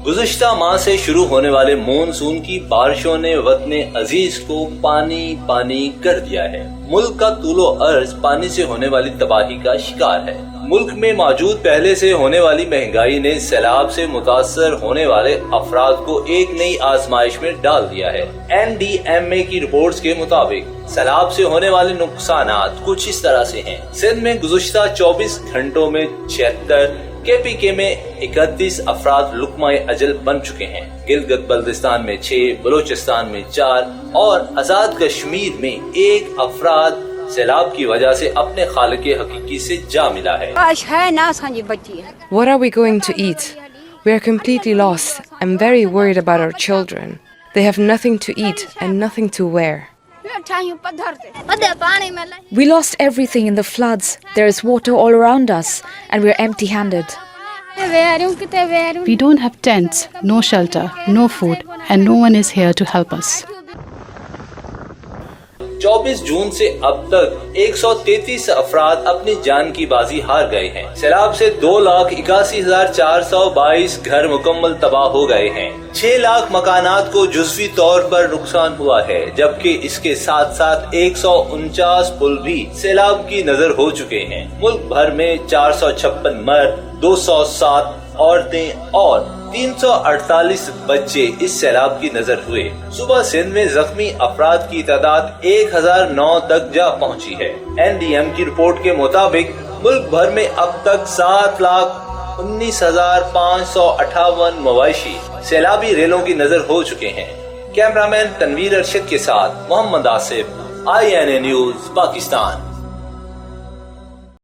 گزشتہ ماہ سے شروع ہونے والے مونسون کی بارشوں نے وطن عزیز کو پانی پانی کر دیا ہے۔ ملک کا طول و عرض پانی سے ہونے والی تباہی کا شکار ہے۔ ملک میں موجود پہلے سے ہونے والی مہنگائی نے سیلاب سے متاثر ہونے والے افراد کو ایک نئی آزمائش میں ڈال دیا ہے۔ NDMA کی رپورٹس کے مطابق سیلاب سے ہونے والے نقصانات کچھ اس طرح سے ہیں۔ سندھ میں گزشتہ 24 گھنٹوں میں 76، KPK میں 31 افراد لقمہ اجل بن چکے ہیں۔ گلگت بلتستان میں 6، بلوچستان میں 4 اور آزاد کشمیر میں 1 افراد سیلاب کی وجہ سے اپنے خالق حقیقی سے جا ملا ہے۔ What are we going to eat? We are completely lost. I'm very worried about our children. They have nothing to eat and nothing to wear. We lost everything in the floods. There is water all around us and we are empty-handed. We don't have tents, no shelter, no food, and no one is here to help us. 24 جون سے اب تک 133 افراد اپنی جان کی بازی ہار گئے ہیں۔ سیلاب سے 2,81,422 گھر مکمل تباہ ہو گئے ہیں۔ 6 لاکھ مکانات کو جزوی طور پر نقصان ہوا ہے، جبکہ اس کے ساتھ ساتھ 149 پل بھی سیلاب کی نظر ہو چکے ہیں۔ ملک بھر میں 456 مرد، 207 عورتیں اور 348 بچے اس سیلاب کی نظر ہوئے۔ صبح سندھ میں زخمی افراد کی تعداد 1009 تک جا پہنچی ہے۔ NDM کی رپورٹ کے مطابق ملک بھر میں اب تک 7,19,558 مویشی سیلابی ریلوں کی نظر ہو چکے ہیں۔ کیمرامین تنویر ارشد کے ساتھ محمد آصف، INA نیوز پاکستان۔